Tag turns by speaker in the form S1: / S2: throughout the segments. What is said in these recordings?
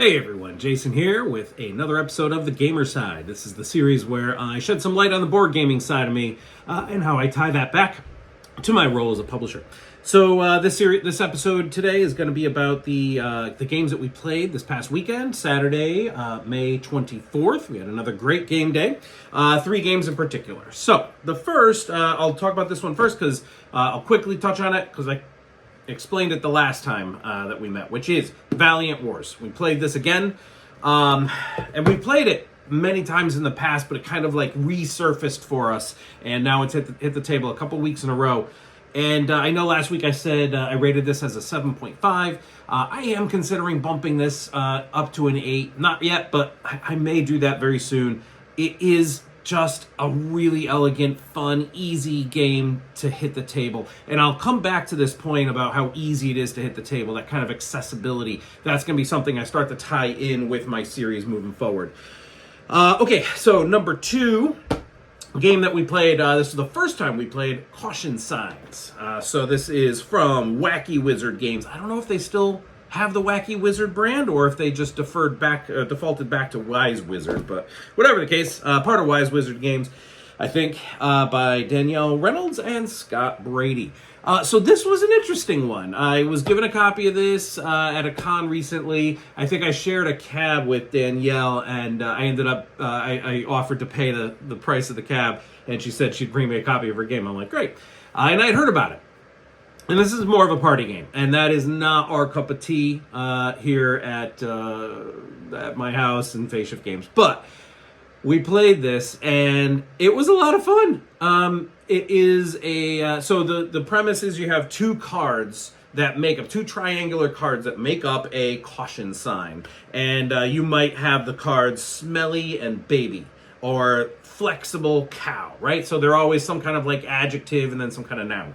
S1: Hey everyone, Jason here with another episode of The Gamer Side. This is the series where I shed some light on the board gaming side of me and how I tie that back to my role as a publisher. So this episode today is going to be about the games that we played this past weekend, Saturday, May 24th. We had another great game day, 3 games in particular. So the first, I'll talk about this one first because I'll quickly touch on it because I explained it the last time that we met, which is Valiant Wars. We played this again, and we played it many times in the past, but it kind of like resurfaced for us, and now it's hit the table a couple weeks in a row. And I know last week I said I rated this as a 7.5. I am considering bumping this up to an 8. Not yet, but I may do that very soon. It is just a really elegant, fun, easy game to hit the table. And I'll come back to this point about how easy it is to hit the table, that kind of accessibility. That's going to be something I start to tie in with my series moving forward. Okay, so number 2 game that we played, this is the first time we played Caution Signs. So this is from Wacky Wizard Games. I don't know if they still have the Wacky Wizard brand or if they just defaulted back to Wise Wizard, but whatever the case, part of Wise Wizard Games, I think, by Danielle Reynolds and Scott Brady. So this was an interesting one. I was given a copy of this at a con recently. I think I shared a cab with Danielle, and I ended up, I offered to pay the price of the cab, and she said she'd bring me a copy of her game. I'm like, great. And I'd heard about it. And this is more of a party game, and that is not our cup of tea here at my house in Face Shift Games. But we played this, and it was a lot of fun. It is so the premise is you have 2 cards that make up 2 triangular cards that make up a caution sign, and you might have the cards smelly and baby or flexible cow, right? So they're always some kind of like adjective and then some kind of noun.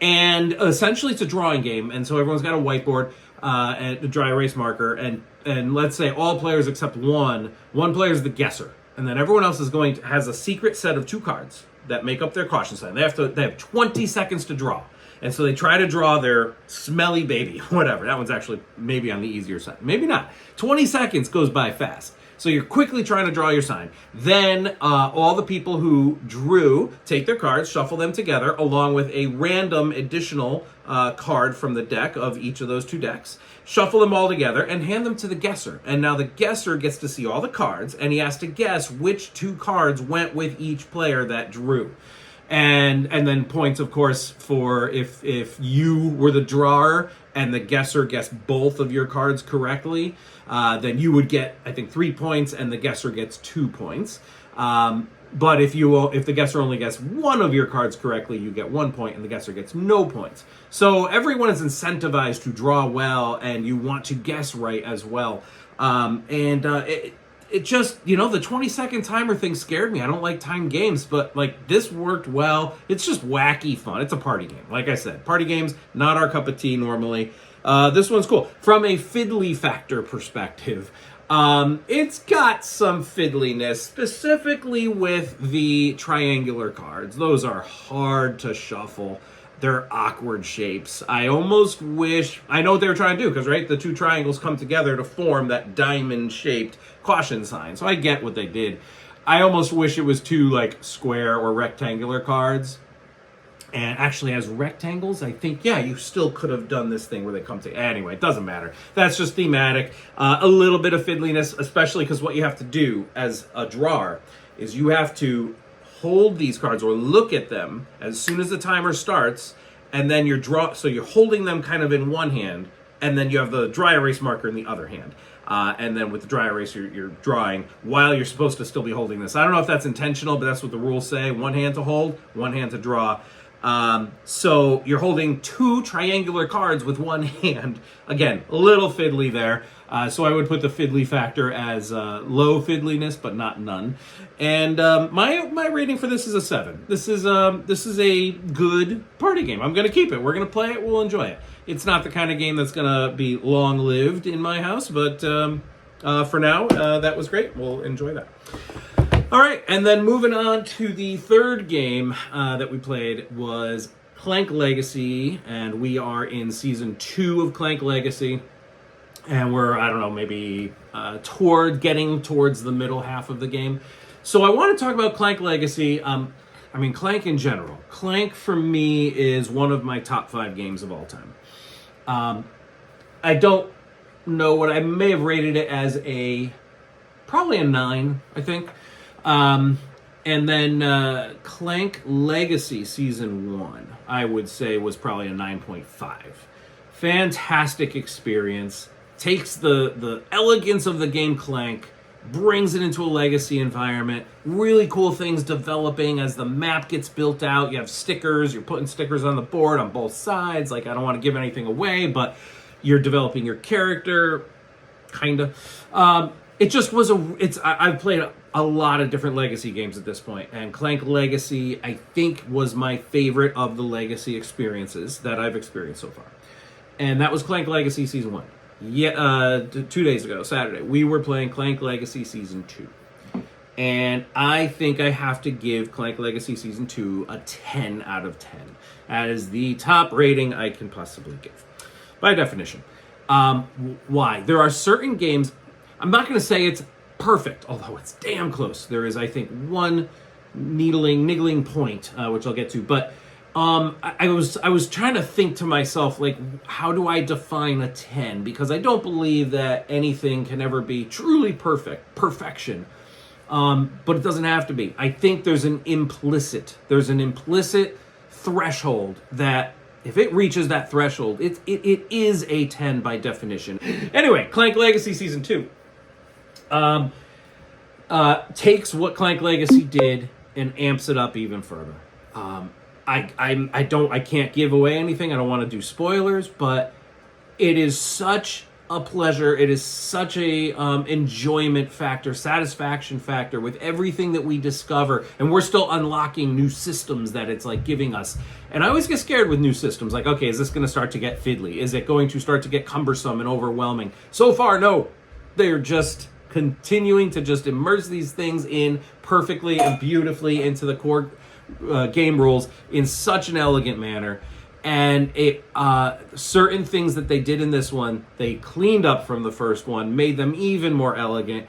S1: And essentially, it's a drawing game, and so everyone's got a whiteboard and a dry erase marker, and let's say all players except one player is the guesser, and then everyone else has a secret set of 2 cards that make up their caution sign. They have 20 seconds to draw, and so they try to draw their smelly baby, whatever. That one's actually maybe on the easier side, maybe not. 20 seconds goes by fast. So you're quickly trying to draw your sign. Then all the people who drew take their cards, shuffle them together, along with a random additional card from the deck of each of those 2 decks. Shuffle them all together and hand them to the guesser. And now the guesser gets to see all the cards, and he has to guess which 2 cards went with each player that drew. And then points, of course, for if you were the drawer and the guesser guessed both of your cards correctly, then you would get, I think, 3 points, and the guesser gets 2 points. But if the guesser only guessed one of your cards correctly, you get 1 point, and the guesser gets no points. So everyone is incentivized to draw well, and you want to guess right as well. It just, the 20-second timer thing scared me. I don't like timed games, but like this worked well. It's just wacky fun. It's a party game. Like I said, party games, not our cup of tea normally. This one's cool. From a fiddly-factor perspective, it's got some fiddliness, specifically with the triangular cards. Those are hard to shuffle. They're awkward shapes. I almost wish, I know what they were trying to do, because, right, the 2 triangles come together to form that diamond-shaped caution sign. So I get what they did. I almost wish it was 2, like, square or rectangular cards. And actually, as rectangles, I think, yeah, you still could have done this thing where they come to, anyway, it doesn't matter. That's just thematic. A little bit of fiddliness, especially because what you have to do as a drawer is you have to hold these cards or look at them as soon as the timer starts, and then so you're holding them kind of in one hand, and then you have the dry erase marker in the other hand. And then with the dry erase, you're drawing while you're supposed to still be holding this. I don't know if that's intentional, but that's what the rules say. 1 hand to hold, 1 hand to draw. So you're holding 2 triangular cards with 1 hand. Again, a little fiddly there. So I would put the fiddly factor as low fiddliness, but not none. And my rating for this is a 7. This is a good party game. I'm going to keep it. We're going to play it. We'll enjoy it. It's not the kind of game that's going to be long-lived in my house, but for now, that was great. We'll enjoy that. All right, and then moving on to the 3rd game that we played was Clank Legacy, and we are in Season 2 of Clank Legacy. and we're, I don't know, maybe getting towards the middle half of the game. So I want to talk about Clank Legacy. I mean, Clank in general. Clank, for me, is one of my top 5 games of all time. I don't know what I may have rated it as probably a 9, I think. And then Clank Legacy Season 1, I would say, was probably a 9.5. Fantastic experience. Takes the elegance of the game Clank, brings it into a legacy environment. Really cool things developing as the map gets built out. You have stickers. You're putting stickers on the board on both sides. Like, I don't want to give anything away, but you're developing your character, kind of. It just was I've played a lot of different Legacy games at this point, and Clank Legacy, I think, was my favorite of the Legacy experiences that I've experienced so far. And that was Clank Legacy Season 1. 2 days ago, Saturday, we were playing Clank Legacy Season 2. And I think I have to give Clank Legacy Season 2 a 10 out of 10. That is the top rating I can possibly give, by definition. Why? There are certain games, I'm not going to say it's perfect, although it's damn close. There is, I think, one niggling point, which I'll get to, but I was trying to think to myself, like, how do I define a 10? Because I don't believe that anything can ever be truly perfection. But it doesn't have to be. I think there's an implicit threshold that if it reaches that threshold, it is a 10 by definition. Anyway, Clank Legacy Season 2 takes what Clank Legacy did and amps it up even further. I can't give away anything. I don't want to do spoilers, but it is such a pleasure. It is such a enjoyment factor, satisfaction factor with everything that we discover, and we're still unlocking new systems that it's like giving us. And I always get scared with new systems. Like, okay, is this going to start to get fiddly? Is it going to start to get cumbersome and overwhelming? So far, no. They're just continuing to just immerse these things in perfectly and beautifully into the core game rules in such an elegant manner. And it certain things that they did in this one, they cleaned up from the first one, made them even more elegant.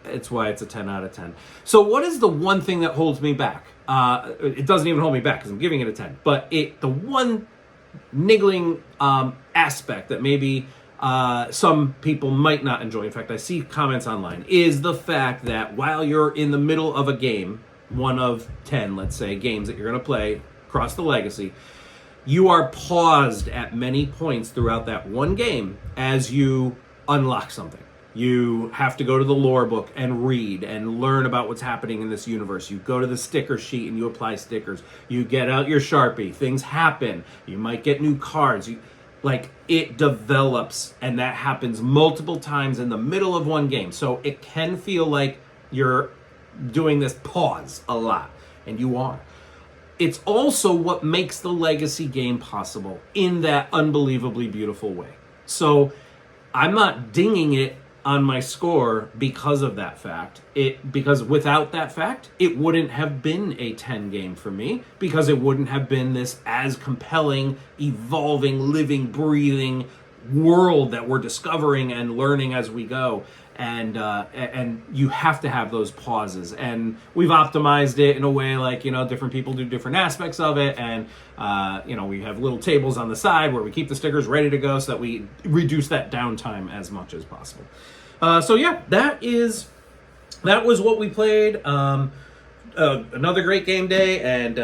S1: It's why it's a 10 out of 10. So what is the one thing that holds me back? It doesn't even hold me back because I'm giving it a 10. But the one niggling aspect that maybe some people might not enjoy, in fact, I see comments online, is the fact that while you're in the middle of a game, one of 10, let's say, games that you're going to play across the Legacy, you are paused at many points throughout that one game as you unlock something. You have to go to the lore book and read and learn about what's happening in this universe. You go to the sticker sheet and you apply stickers. You get out your Sharpie. Things happen. You might get new cards. It develops, and that happens multiple times in the middle of one game. So it can feel like you're doing this pause a lot, and you are. It's also what makes the Legacy game possible in that unbelievably beautiful way. So I'm not dinging it on my score because of that fact. Because without that fact, it wouldn't have been a 10 game for me, because it wouldn't have been this as compelling, evolving, living, breathing world that we're discovering and learning as we go. And you have to have those pauses, and we've optimized it in a way, like, different people do different aspects of it, and we have little tables on the side where we keep the stickers ready to go so that we reduce that downtime as much as possible. So yeah, that was what we played. Another great game day, and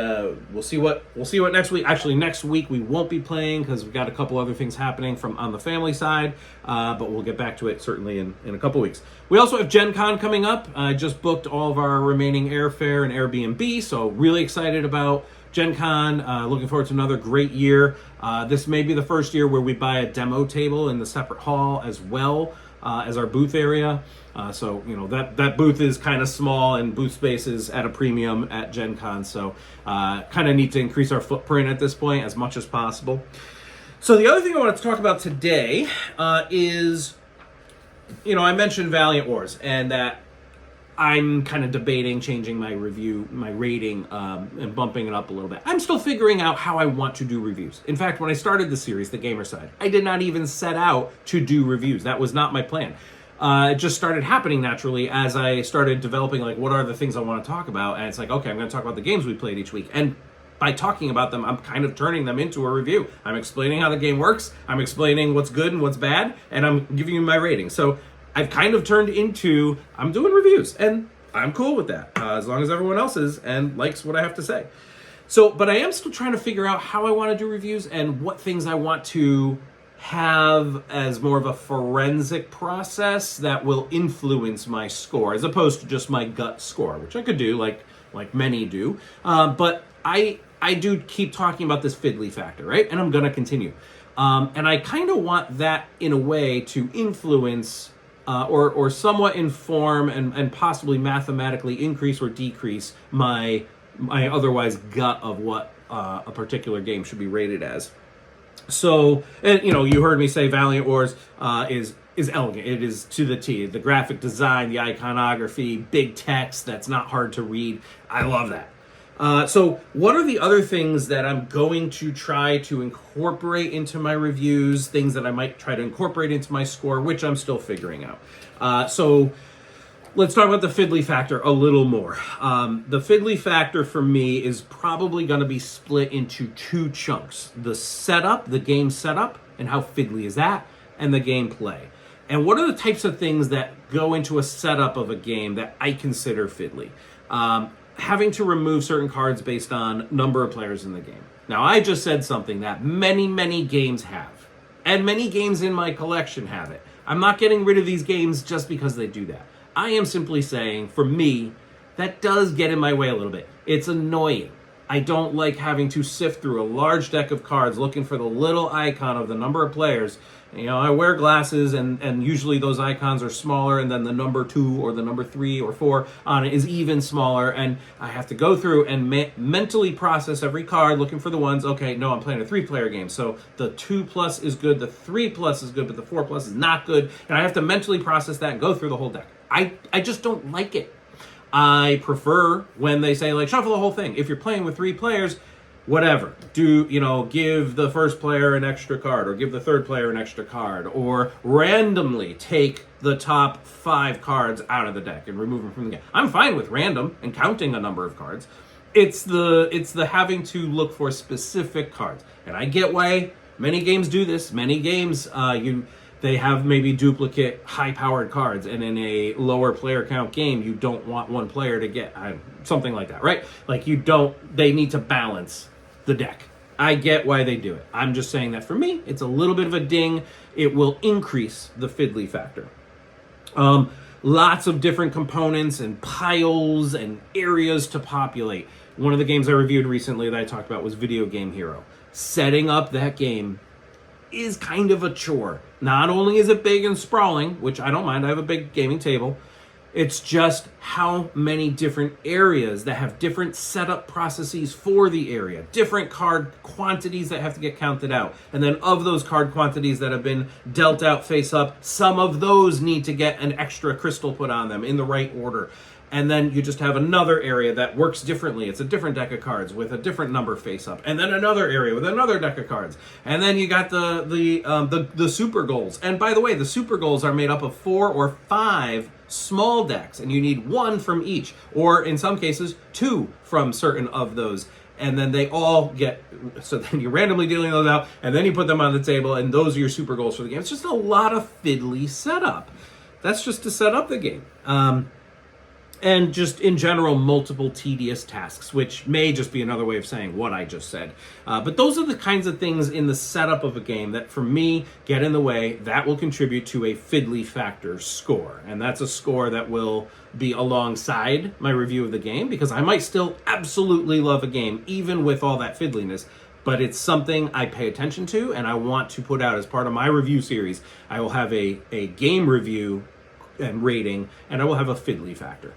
S1: we'll see what next week. Actually, next week we won't be playing because we've got a couple other things happening on the family side, but we'll get back to it certainly in a couple weeks. We also have Gen Con coming up. I just booked all of our remaining airfare and Airbnb, so really excited about Gen Con. Looking forward to another great year. This may be the first year where we buy a demo table in the separate hall as well as our booth area. So that booth is kind of small, and booth space is at a premium at Gen Con. So kind of need to increase our footprint at this point as much as possible. So the other thing I want to talk about today is, I mentioned Valiant Wars, and that I'm kind of debating changing my rating, and bumping it up a little bit. I'm still figuring out how I want to do reviews. In fact, when I started the series, The Gamer Side, I did not even set out to do reviews. That was not my plan. It just started happening naturally as I started developing, like, what are the things I want to talk about? And it's like, okay, I'm going to talk about the games we played each week. And by talking about them, I'm kind of turning them into a review. I'm explaining how the game works, I'm explaining what's good and what's bad, and I'm giving you my rating. So I've kind of turned into, I'm doing reviews, and I'm cool with that, as long as everyone else is and likes what I have to say. So, but I am still trying to figure out how I want to do reviews and what things I want to have as more of a forensic process that will influence my score, as opposed to just my gut score, which I could do, like many do. But I do keep talking about this fiddly factor, right? And I'm going to continue. And I kind of want that in a way to influence or somewhat inform and possibly mathematically increase or decrease my otherwise gut of what a particular game should be rated as. So, and you heard me say Valiant Wars is elegant. It is to the T. The graphic design, the iconography, big text that's not hard to read. I love that. So what are the other things that I'm going to try to incorporate into my reviews, things that I might try to incorporate into my score, which I'm still figuring out. So let's talk about the fiddly factor a little more. The fiddly factor for me is probably going to be split into two chunks. The setup, the game setup, and how fiddly is that, and the gameplay. And what are the types of things that go into a setup of a game that I consider fiddly? Having to remove certain cards based on number of players in the game. Now, I just said something that many, many games have. And many games in my collection have it. I'm not getting rid of these games just because they do that. I am simply saying, for me, that does get in my way a little bit. It's annoying. I don't like having to sift through a large deck of cards looking for the little icon of the number of players. I wear glasses, and usually those icons are smaller, and then the number 2 or the number 3 or 4 on it is even smaller, and I have to go through and mentally process every card looking for the ones, okay, no, I'm playing a 3-player game, so the 2+ is good, the 3+ is good, but the 4+ is not good, and I have to mentally process that and go through the whole deck. I just don't like it. I prefer when they say, like, shuffle the whole thing. If you're playing with 3 players, whatever. Give the first player an extra card, or give the third player an extra card, or randomly take the top 5 cards out of the deck and remove them from the game. I'm fine with random and counting a number of cards. It's the having to look for specific cards. And I get why many games do this. Many games, they have maybe duplicate high-powered cards, and in a lower player count game, you don't want one player to get something like that, right? Like, they need to balance the deck. I get why they do it. I'm just saying that for me, it's a little bit of a ding. It will increase the fiddly factor. Lots of different components and piles and areas to populate. One of the games I reviewed recently that I talked about was Video Game Hero. Setting up that game is kind of a chore. Not only is it big and sprawling, which I don't mind, I have a big gaming table, it's just how many different areas that have different setup processes for the area, different card quantities that have to get counted out. And then of those card quantities that have been dealt out face up, some of those need to get an extra crystal put on them in the right order. And then you just have another area that works differently. It's a different deck of cards with a different number face up. And then another area with another deck of cards. And then you got the super goals. And by the way, the super goals are made up of 4 or 5 small decks. And you need 1 from each. Or in some cases, 2 from certain of those. And then they all get, so then you're randomly dealing those out. And then you put them on the table. And those are your super goals for the game. It's just a lot of fiddly setup. That's just to set up the game. And just in general, multiple tedious tasks, which may just be another way of saying what I just said. But those are the kinds of things in the setup of a game that, for me, get in the way. That will contribute to a fiddly factor score. And that's a score that will be alongside my review of the game, because I might still absolutely love a game, even with all that fiddliness. But it's something I pay attention to, and I want to put out as part of my review series. I will have a game review and rating, and I will have a fiddly factor.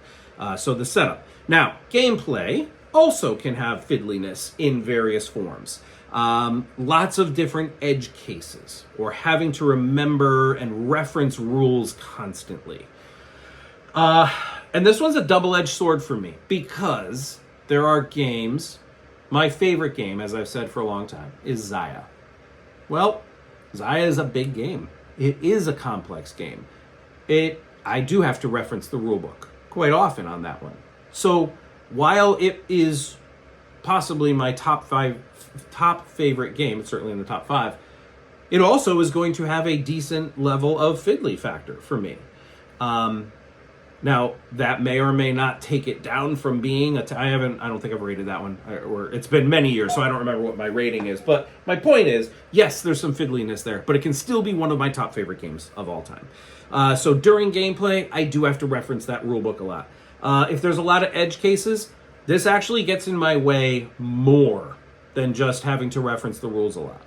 S1: So the setup. Now, gameplay also can have fiddliness in various forms. Lots of different edge cases, or having to remember and reference rules constantly. And this one's a double-edged sword for me because there are games. My favorite game, as I've said for a long time, is Xia. Well, Xia is a big game. It is a complex game. I do have to reference the rulebook quite often on that one. So while it is possibly my top favorite game, it's certainly in the top 5, it also is going to have a decent level of fiddly-factor for me. Now, that may or may not take it down from being I don't think I've rated that one, or it's been many years, so I don't remember what my rating is. But my point is, yes, there's some fiddliness there, but it can still be one of my top favorite games of all time. So during gameplay, I do have to reference that rulebook a lot. If there's a lot of edge cases, this actually gets in my way more than just having to reference the rules a lot.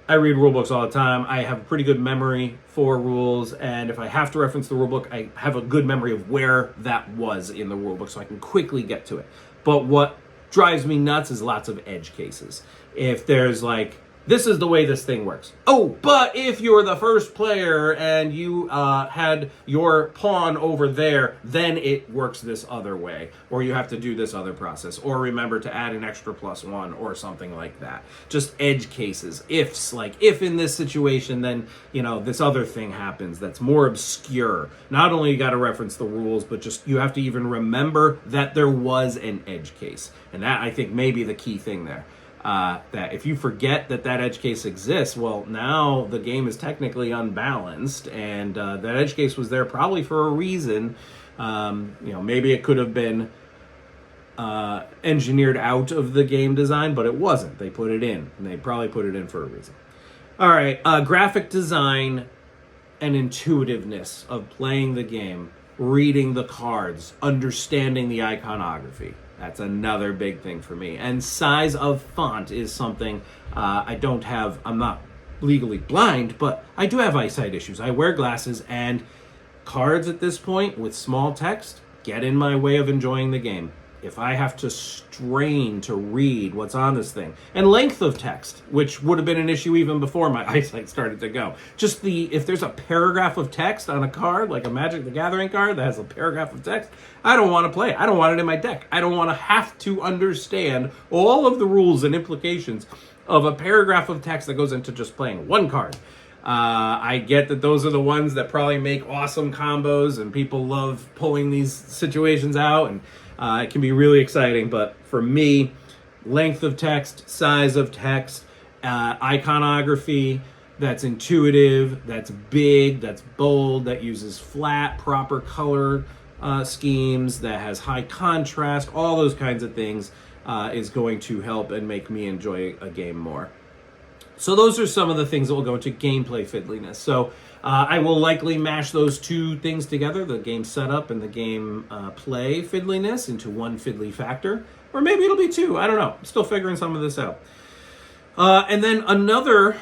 S1: I read rulebooks all the time. I have a pretty good memory for rules, and if I have to reference the rulebook, I have a good memory of where that was in the rulebook, so I can quickly get to it. But what drives me nuts is lots of edge cases. If there's like, this is the way this thing works. Oh, but if you're the first player and you had your pawn over there, then it works this other way. Or you have to do this other process. Or remember to add an extra +1 or something like that. Just edge cases. Ifs, like if in this situation, then, this other thing happens that's more obscure. Not only you got to reference the rules, but just you have to even remember that there was an edge case. And that, I think, may be the key thing there. That if you forget that edge case exists, well, now the game is technically unbalanced, and that edge case was there probably for a reason. Maybe it could have been engineered out of the game design, but it wasn't. They put it in, and they probably put it in for a reason. All right, graphic design and intuitiveness of playing the game, reading the cards, understanding the iconography. That's another big thing for me. And size of font is something I'm not legally blind, but I do have eyesight issues. I wear glasses, and cards at this point with small text get in my way of enjoying the game. If I have to strain to read what's on this thing, and length of text, which would have been an issue even before my eyesight started to go. If there's a paragraph of text on a card, like a Magic the Gathering card that has a paragraph of text, I don't want to play it. I don't want it in my deck. I don't want to have to understand all of the rules and implications of a paragraph of text that goes into just playing one card. I get that those are the ones that probably make awesome combos, and people love pulling these situations out, and it can be really exciting, but for me, length of text, size of text, iconography that's intuitive, that's big, that's bold, that uses flat, proper color schemes, that has high contrast, all those kinds of things is going to help and make me enjoy a game more. So those are some of the things that will go into gameplay fiddliness. So I will likely mash those two things together, the game setup and the game play fiddliness, into one fiddly-factor. Or maybe it'll be two. I don't know. I'm still figuring some of this out. And then another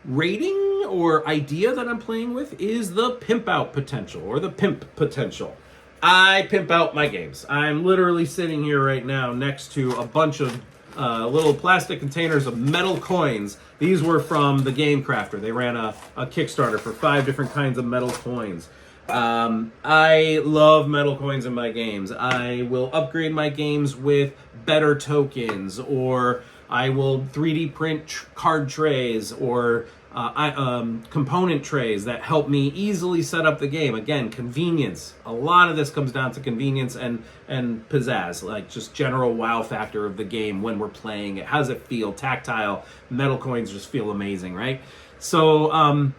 S1: rating or idea that I'm playing with is the pimp out potential, or the pimp potential. I pimp out my games. I'm literally sitting here right now next to a bunch of little plastic containers of metal coins. These were from the Game Crafter. They ran a Kickstarter for 5 different kinds of metal coins. I love metal coins in my games. I will upgrade my games with better tokens, or I will 3D print card trays, or component trays that help me easily set up the game. Again, convenience. A lot of this comes down to convenience and pizzazz, like just general wow factor of the game when we're playing it. How does it feel? Tactile. Metal coins just feel amazing, right? So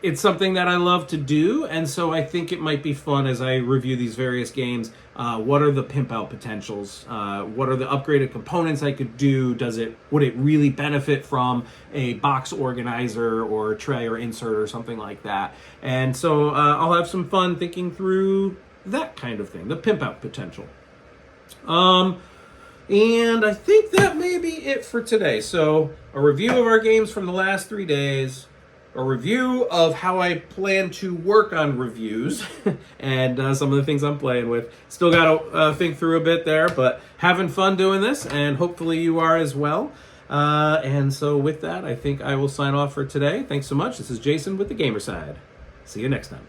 S1: it's something that I love to do, and so I think it might be fun as I review these various games. What are the pimp out potentials? What are the upgraded components I could do? Would it really benefit from a box organizer or a tray or insert or something like that? And so I'll have some fun thinking through that kind of thing, the pimp out potential. And I think that may be it for today. So a review of our games from the last 3 days, a review of how I plan to work on reviews, and some of the things I'm playing with. Still got to think through a bit there, but having fun doing this, and hopefully you are as well. And so with that, I think I will sign off for today. Thanks so much. This is Jason with the Gamerside. See you next time.